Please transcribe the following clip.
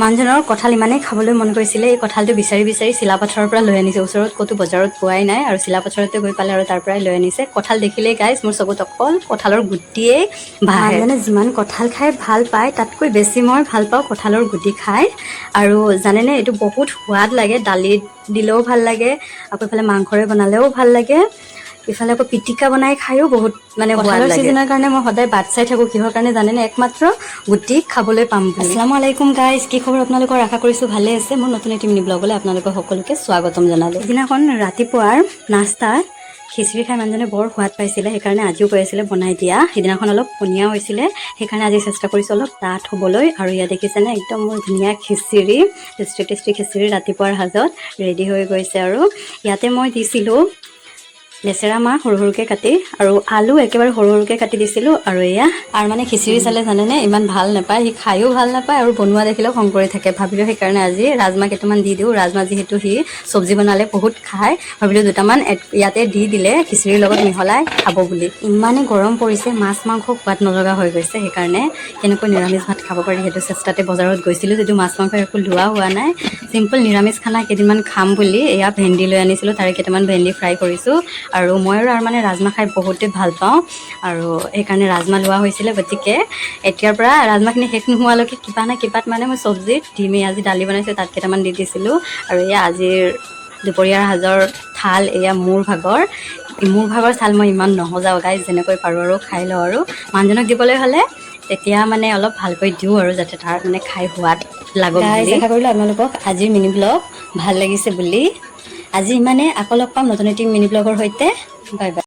মানুহজনৰ কঁঠাল ইমানেই খাবলৈ মন কৰিছিলে, এই কঁঠালটো বিচাৰি বিচাৰি চিলাপথাৰৰ পৰা লৈ আনিছে। ওচৰত ক'তো বজাৰত পোৱাই নাই আৰু চিলাপথাৰতে গৈ পালে আৰু তাৰ পৰাই লৈ আনিছে। কঁঠাল দেখিলেই গাইজ মোৰ চকুত অকল কঁঠালৰ গুটিয়েই ভাহে। মানুহজনে যিমান কঁঠাল খাই ভাল পায় তাতকৈ বেছি মই ভাল পাওঁ কঁঠালৰ গুটি খাই। আৰু জানেনে এইটো বহুত সোৱাদ লাগে, দালিত দিলেও ভাল লাগে, আকৌ ইফালে মাংসৰে বনালেও ভাল লাগে, ইফালে আকৌ পিটিকা বনাই খায়ো বহুত মানে কঁঠালৰ ছিজনৰ কাৰণে মই সদায় বাট চাই থাকোঁ। কিহৰ কাৰণে জানেনে? একমাত্ৰ গুটি খাবলৈ পাম বুলি। আসসালামু আলাইকুম গাইজ, কি খবৰ আপোনালোকৰ? আশা কৰিছোঁ ভালে আছে। মোৰ নতুন এটি মিনি ব্লগলৈ আপোনালোকক সকলোকে স্বাগতম জনালোঁ। সিদিনাখন ৰাতিপুৱাৰ নাস্তাত খিচিৰি খাই মানুহজনে বৰ সোৱাদ পাইছিলে, সেইকাৰণে আজিও কৈ আছিলে বনাই দিয়া। সিদিনাখন অলপ পনীয়া হৈছিলে, সেইকাৰণে আজি চেষ্টা কৰিছোঁ অলপ ডাঠ হ'বলৈ। আৰু ইয়াত দেখিছেনে একদম মোৰ ধুনীয়া খিচিৰি, টেষ্টি টেষ্টি খিচিৰি ৰাতিপুৱাৰ সাজত ৰেডি হৈ গৈছে। আৰু ইয়াতে মই দিছিলোঁ লেচেৰা মাহ সৰু সৰুকৈ কাটি, আৰু আলু একেবাৰে সৰু সৰুকৈ কাটি দিছিলোঁ। আৰু এয়া আৰু মানে খিচিৰি চালে জানেনে ইমান ভাল নাপায়, সি খায়ো ভাল নাপায় আৰু বনোৱা দেখিলেও খং কৰি থাকে। ভাবিলোঁ সেইকাৰণে আজি ৰাজমাহ কেইটামান দি দিওঁ। ৰাজমাহ যিহেতু সি চব্জি বনালে বহুত খায়, ভাবিলোঁ দুটামান ইয়াতে দি দিলে খিচিৰিৰ লগত মিহলাই খাব বুলি। ইমানেই গৰম পৰিছে, মাছ মাংস সোৱাদ নলগা হৈ গৈছে, সেইকাৰণে কেনেকৈ নিৰামিষ ভাত খাব পাৰি সেইটো চেষ্টাতে বজাৰত গৈছিলোঁ। যদিও মাছ মাংস একো লোৱা হোৱা নাই, চিম্পল নিৰামিষ খানা কেইদিনমান খাম বুলি এয়া ভেন্দি লৈ আনিছিলোঁ, তাৰে কেইটামান ভেন্দি ফ্ৰাই কৰিছোঁ। আৰু মই আৰু মানে ৰাজমাহ খাই বহুতেই ভাল পাওঁ, আৰু সেইকাৰণে ৰাজমাহ লোৱা হৈছিলে। গতিকে এতিয়াৰ পৰা ৰাজমাহখিনি শেষ নোহোৱালৈকে কিবা না কিবাত মানে মই চব্জিত দিমেই। আজি দালি বনাইছোঁ, তাত কেইটামান দি দিছিলোঁ। আৰু এয়া আজিৰ দুপৰীয়াৰ সাজৰ থাল এয়া মোৰ ভাগৰ থাল। মই ইমান নহজাওঁ গাইজ, যেনেকৈ পাৰোঁ আৰু খাই লওঁ। আৰু মানুহজনক দিবলৈ হ'লে তেতিয়া মানে অলপ ভালকৈ দিওঁ আৰু যাতে তাৰ মানে খাই সোৱাদ লাগক বুলি। আশা কৰিলোঁ আপোনালোকক আজিৰ মিনি ব্লগ ভাল লাগিছে বুলি। আজি ইমানে, আকৌ লগ পাম নতুন এটি মিনি ব্লগৰ সৈতে। Bye bye.